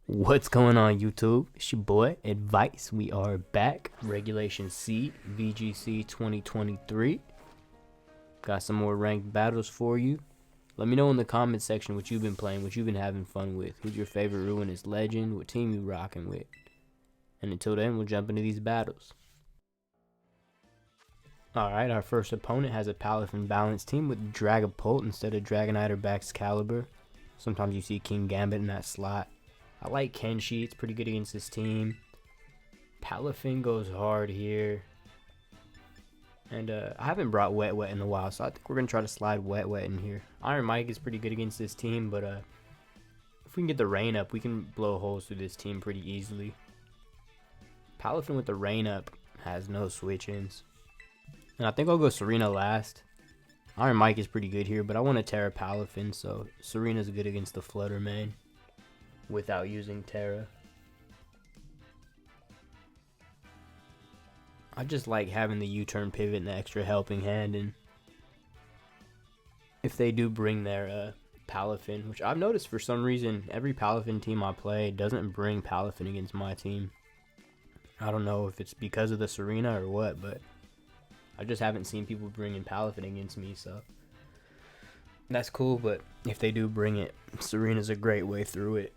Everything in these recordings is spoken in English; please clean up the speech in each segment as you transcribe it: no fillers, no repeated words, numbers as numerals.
What's going on, YouTube? It's your boy Advice. We are back. Regulation C, VGC 2023. Got some more ranked battles for you. Let me know in the comment section what you've been playing, what you've been having fun with. Who's your favorite Ruinous Legend? What team you rocking with? And until then, we'll jump into these battles. Alright, our first opponent has a Palafin balanced team with Dragapult instead of Dragonite or Baxcalibur. Sometimes you see King Gambit in that slot. I like Kenshi, it's pretty good against this team. Palafin goes hard here. And I haven't brought Wet Wet in a while, so I think we're going to try to slide Wet Wet in here. Iron Mike is pretty good against this team, but if we can get the rain up, we can blow holes through this team pretty easily. Palafin with the rain up has no switch-ins. And I think I'll go Tsareena last. Iron Mike is pretty good here, but I want to Terra Palafin, so Tsareena's good against the Flutter main without using Terra. I just like having the U-turn pivot and the extra helping hand, and if they do bring their Palafin, which I've noticed for some reason every Palafin team I play doesn't bring Palafin against my team. I don't know if it's because of the Tsareena or what, but I just haven't seen people bringing Palafin against me, so that's cool. But if they do bring it, Tsareena's a great way through it.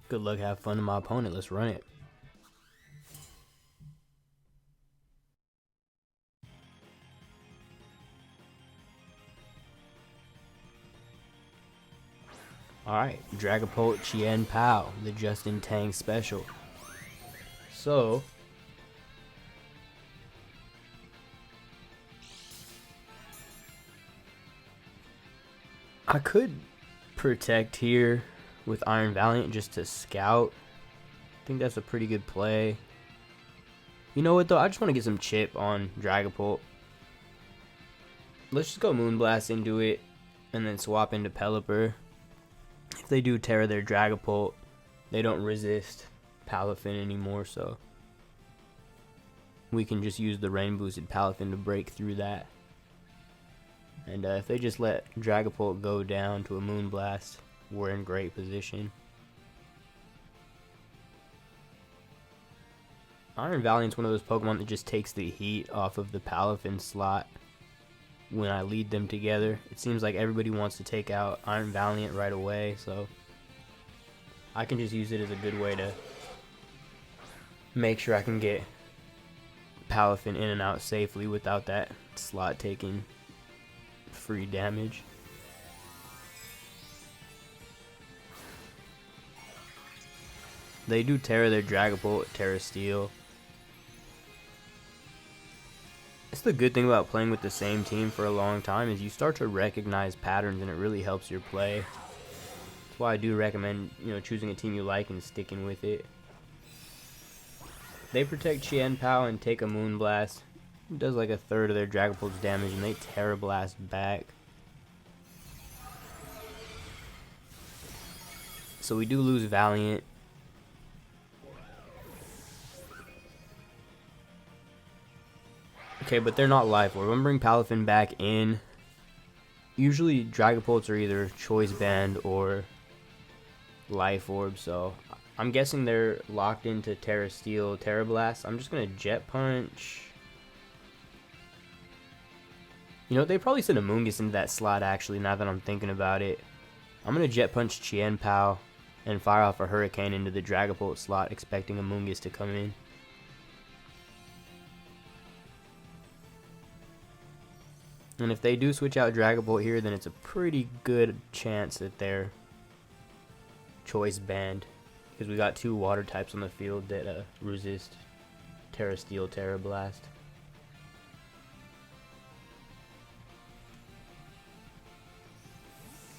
Good luck, have fun to my opponent. Let's run it. Alright, Dragapult Chien-Pao, the Justin Tang special. So, I could protect here with Iron Valiant just to scout. I think that's a pretty good play. You know what though, I just want to get some chip on Dragapult. Let's just go Moonblast into it and then swap into Pelipper. If they do Terra their Dragapult, they don't resist Palafin anymore, so we can just use the rain boosted Palafin to break through that. And if they just let Dragapult go down to a Moonblast, we're in great position. Iron Valiant's one of those Pokemon that just takes the heat off of the Palafin slot when I lead them together. It seems like everybody wants to take out Iron Valiant right away, so I can just use it as a good way to make sure I can get Palafin in and out safely without that slot taking free damage. They do Terra their Dragapult, Terra Steel. It's the good thing about playing with the same team for a long time is you start to recognize patterns and it really helps your play. That's why I do recommend, choosing a team you like and sticking with it. They protect Chien-Pao and take a Moonblast. It does like a third of their Dragapult's damage and they Terra Blast back. So we do lose Valiant. Okay, but they're not Life Orb. I'm gonna bring Palafin back in. Usually Dragapults are either Choice Band or Life Orb, so I'm guessing they're locked into Terra Steel, Terra Blast. I'm just gonna Jet Punch. They probably sent Amoonguss into that slot actually, now that I'm thinking about it. I'm gonna Jet Punch Chien-Pao and fire off a Hurricane into the Dragapult slot, expecting Amoonguss to come in. And if they do switch out Dragapult here, then it's a pretty good chance that they're Choice Band, because we got two water types on the field that resist Terra Steel, Terra Blast.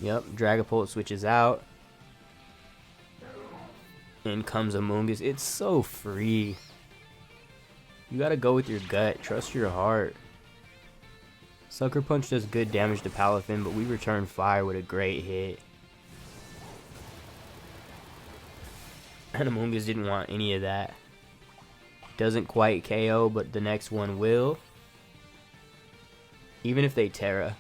Yep, Dragapult switches out. In comes Amoonguss. It's so free. You gotta go with your gut. Trust your heart. Sucker Punch does good damage to Palafin, but we return fire with a great hit. And Amoonguss didn't want any of that. Doesn't quite KO, but the next one will. Even if they Terra.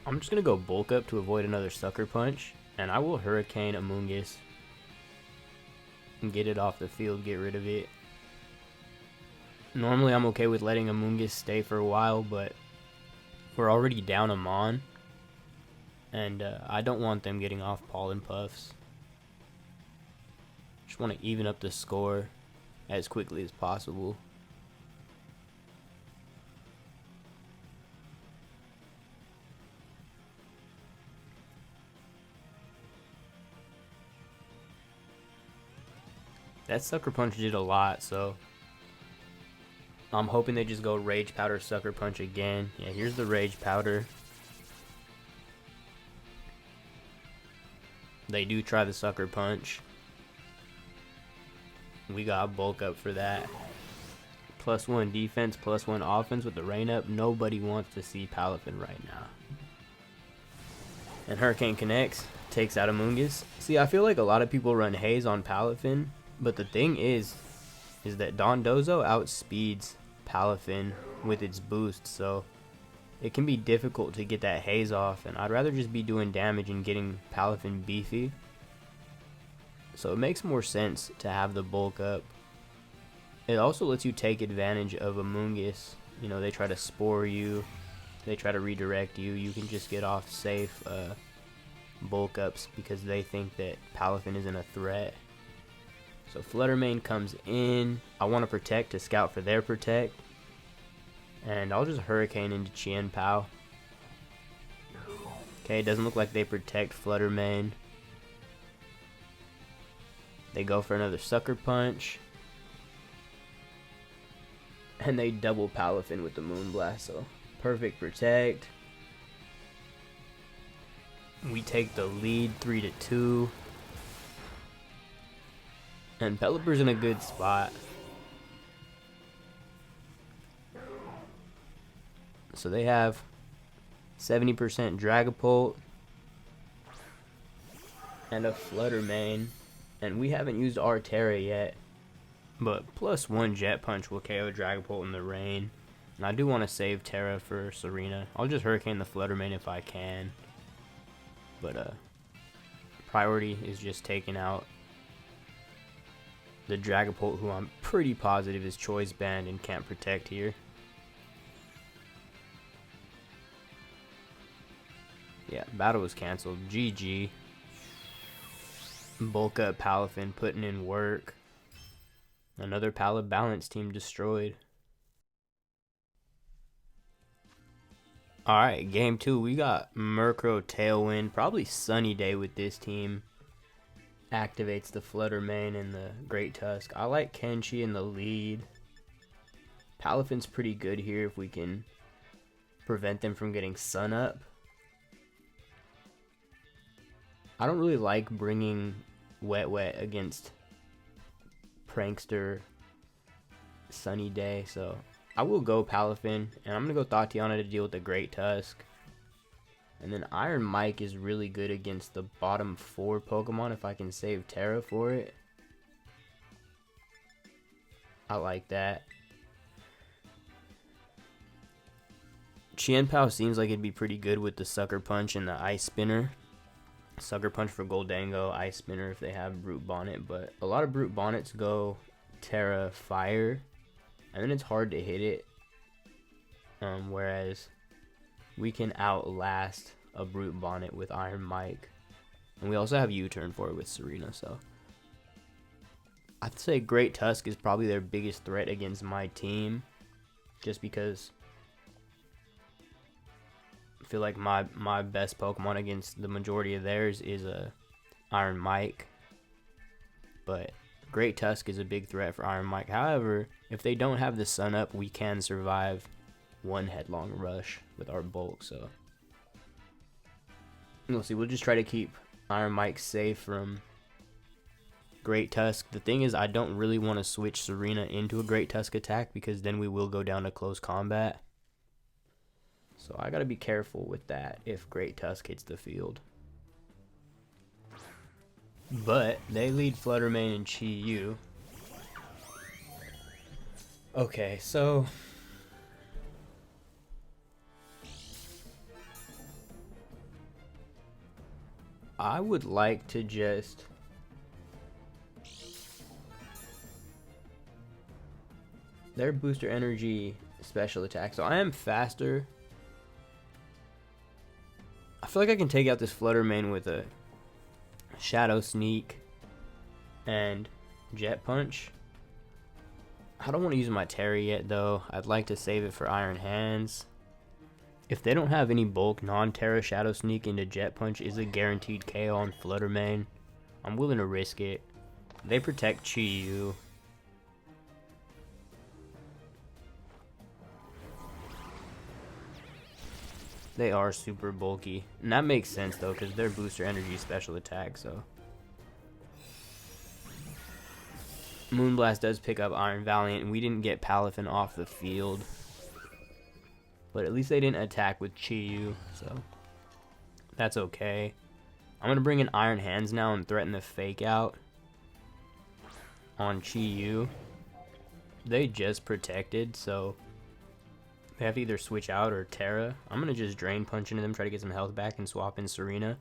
I'm just going to go bulk up to avoid another sucker punch. And I will Hurricane Amoonguss and get it off the field, get rid of it. Normally I'm okay with letting Amoonguss stay for a while, but we're already down a Mon. And I don't want them getting off Pollen Puffs. Just want to even up the score as quickly as possible. That Sucker Punch did a lot, so I'm hoping they just go Rage Powder Sucker Punch again. Yeah, here's the Rage Powder. They do try the Sucker Punch. We got bulk up for that. +1 defense, +1 offense with the rain up. Nobody wants to see Palafin right now. And Hurricane connects, takes out Amoonguss. See, I feel like a lot of people run Haze on Palafin, but the thing is that Dondozo outspeeds Palafin with its boost, so it can be difficult to get that Haze off, and I'd rather just be doing damage and getting Palafin beefy. So it makes more sense to have the bulk up. It also lets you take advantage of Amoonguss. You know, they try to spore you, they try to redirect you. You can just get off safe bulk ups because they think that Palafin isn't a threat. So Flutter Mane comes in. I want to protect to scout for their protect. And I'll just Hurricane into Chien-Pao. Okay, it doesn't look like they protect Flutter Mane. They go for another Sucker Punch. And they double Palafin with the Moonblast, so perfect protect. We take the lead 3-2. And Pelipper's in a good spot. So they have 70% Dragapult and a Flutter Mane. And we haven't used our Terra yet. But +1 Jet Punch will KO Dragapult in the rain. And I do want to save Terra for Tsareena. I'll just Hurricane the Flutter Mane if I can. But priority is just taking out the Dragapult, who I'm pretty positive is choice banned and can't protect here. Yeah, battle was cancelled. GG. Bulk up Palafin putting in work. Another Pallet Balance team destroyed. Alright, game 2. We got Murkrow Tailwind. Probably sunny day with this team. Activates the Flutter Mane and the Great Tusk. I like Kenshi in the lead. Palafin's pretty good here if we can prevent them from getting Sun Up. I don't really like bringing Wet against Prankster Sunny Day, so I will go Palafin, and I'm going to go Tatiana to deal with the Great Tusk. And then Iron Mike is really good against the bottom 4 Pokemon if I can save Terra for it. I like that. Chien-Pao seems like it'd be pretty good with the Sucker Punch and the Ice Spinner. Sucker Punch for Gholdengo, Ice Spinner if they have Brute Bonnet, but a lot of Brute Bonnets go Terra Fire, and then it's hard to hit it. Whereas we can outlast a Brute Bonnet with Iron Mike. And we also have U-Turn for it with Tsareena, so I'd say Great Tusk is probably their biggest threat against my team. Just because I feel like my best Pokemon against the majority of theirs is a Iron Mike. But Great Tusk is a big threat for Iron Mike. However, if they don't have the Sun Up, we can survive one Headlong Rush with our bulk, so we'll see. We'll just try to keep Iron Mike safe from Great Tusk. The thing is, I don't really want to switch Tsareena into a Great Tusk attack because then we will go down to close combat. So I gotta be careful with that if Great Tusk hits the field. But they lead Flutter Mane and Chi-Yu. Okay, so I would like to just... Their booster energy special attack. So I am faster. I feel like I can take out this Flutter main with a Shadow Sneak and Jet Punch. I don't want to use my Terra yet though. I'd like to save it for Iron Hands. If they don't have any bulk, non-Terra Shadow Sneak into Jet Punch is a guaranteed KO on Flutter main. I'm willing to risk it. They protect Chi-Yu. They are super bulky. And that makes sense though, because they're booster energy special attack, so. Moonblast does pick up Iron Valiant, and we didn't get Palafin off the field. But at least they didn't attack with Chi-Yu, so that's okay. I'm going to bring in Iron Hands now and threaten the Fake Out on Chi-Yu. They just protected, so they have to either switch out or Terra. I'm going to just Drain Punch into them, try to get some health back, and swap in Tsareena.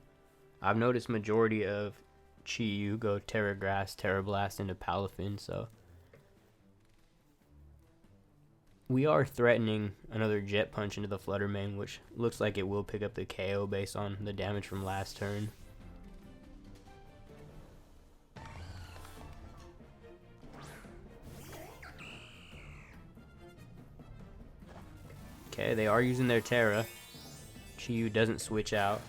I've noticed majority of Chi-Yu go Terra Grass, Terra Blast into Palafin, so we are threatening another Jet Punch into the Flutter main, which looks like it will pick up the KO based on the damage from last turn. Okay, they are using their Terra. Chi-Yu doesn't switch out.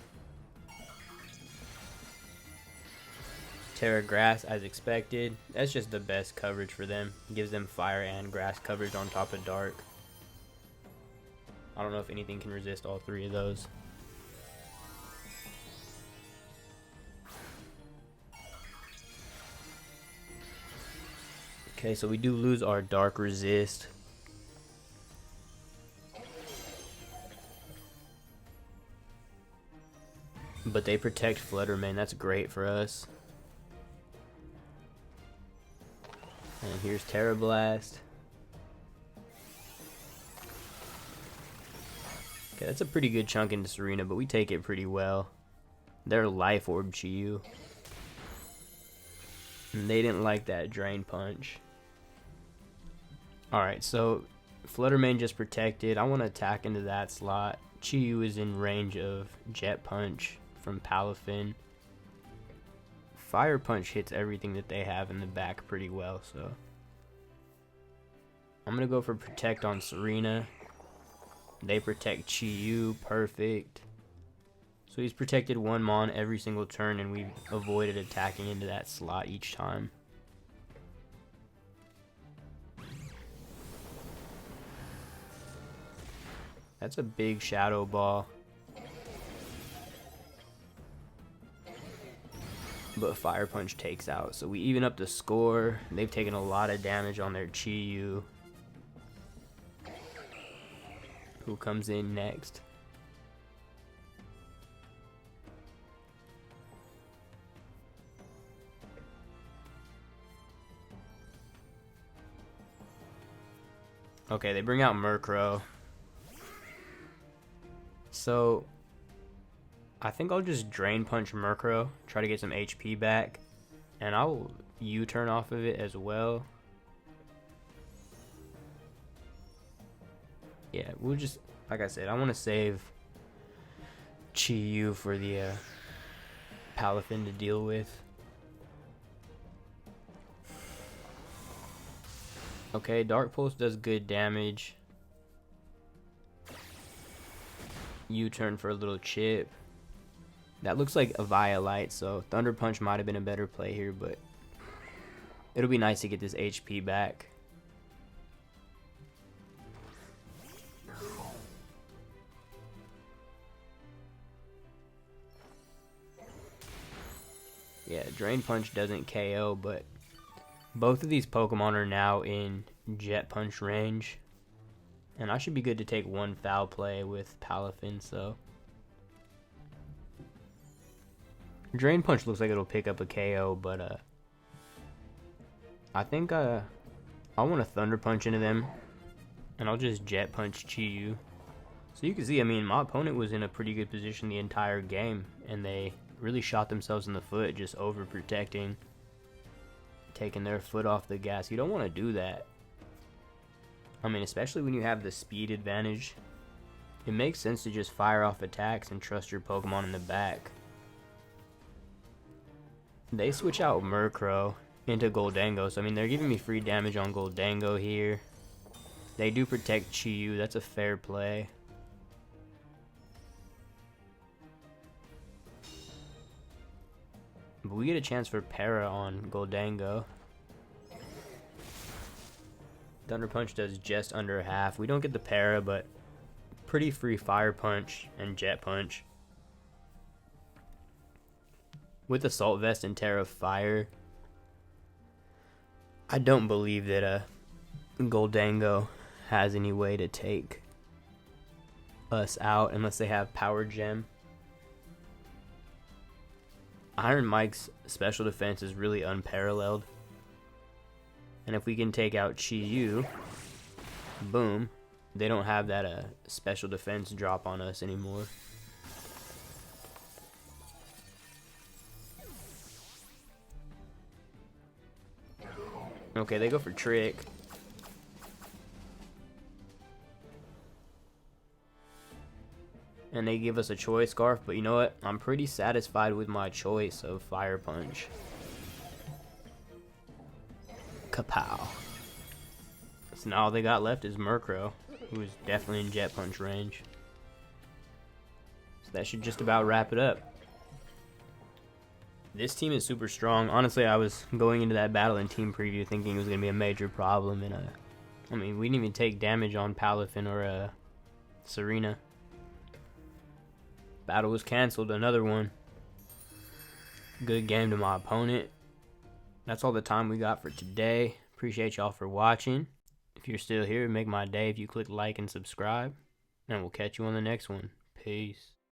Terra Grass as expected. That's just the best coverage for them. Gives them fire and grass coverage on top of dark. I don't know if anything can resist all three of those. Okay, so we do lose our dark resist. But they protect Flutter main. That's great for us. And here's Terra Blast. Okay, that's a pretty good chunk into Tsareena, but we take it pretty well. They're Life Orb Chi-Yu. And they didn't like that Drain Punch. Alright, so Flutter main just protected. I want to attack into that slot. Chi-Yu is in range of Jet Punch from Palafin. Fire Punch hits everything that they have in the back pretty well, so I'm going to go for Protect on Tsareena. They protect Chi-Yu, perfect. So he's protected one Mon every single turn, and we've avoided attacking into that slot each time. That's a big Shadow Ball. But Fire Punch takes out, so we even up the score. They've taken a lot of damage on their Chi-Yu, who comes in next. Okay, they bring out Murkrow. So I think I'll just Drain Punch Murkrow, try to get some HP back, and I'll U-turn off of it as well. Yeah, we'll just, like I said, I want to save Chi-Yu for the Palafin to deal with. Okay, Dark Pulse does good damage. U-turn for a little chip. That looks like a Violet, so Thunder Punch might have been a better play here, but it'll be nice to get this HP back. Yeah, Drain Punch doesn't KO, but both of these Pokemon are now in Jet Punch range. And I should be good to take one foul play with Palafin, so Drain Punch looks like it'll pick up a KO, but I think I want to Thunder Punch into them, and I'll just Jet Punch Chi-Yu. So you can see, I mean, my opponent was in a pretty good position the entire game, and they really shot themselves in the foot just overprotecting, taking their foot off the gas. You don't want to do that. I mean, especially when you have the speed advantage. It makes sense to just fire off attacks and trust your Pokemon in the back. They switch out Murkrow into Gholdengo, so I mean, they're giving me free damage on Gholdengo here. They do protect Chi-Yu, that's a fair play. But we get a chance for Para on Gholdengo. Thunder Punch does just under half. We don't get the Para, but pretty free Fire Punch and Jet Punch. With Assault Vest and Terra Fire, I don't believe that Gholdengo has any way to take us out unless they have Power Gem. Iron Mike's special defense is really unparalleled. And if we can take out Chi-Yu, boom, they don't have that special defense drop on us anymore. Okay, they go for Trick. And they give us a Choice Scarf, but you know what? I'm pretty satisfied with my choice of Fire Punch. Kapow. So now all they got left is Murkrow, who is definitely in Jet Punch range. So that should just about wrap it up. This team is super strong. Honestly, I was going into that battle in team preview thinking it was going to be a major problem. And I mean, we didn't even take damage on Palafin or Tsareena. Battle was canceled. Another one. Good game to my opponent. That's all the time we got for today. Appreciate y'all for watching. If you're still here, make my day if you click like and subscribe. And we'll catch you on the next one. Peace.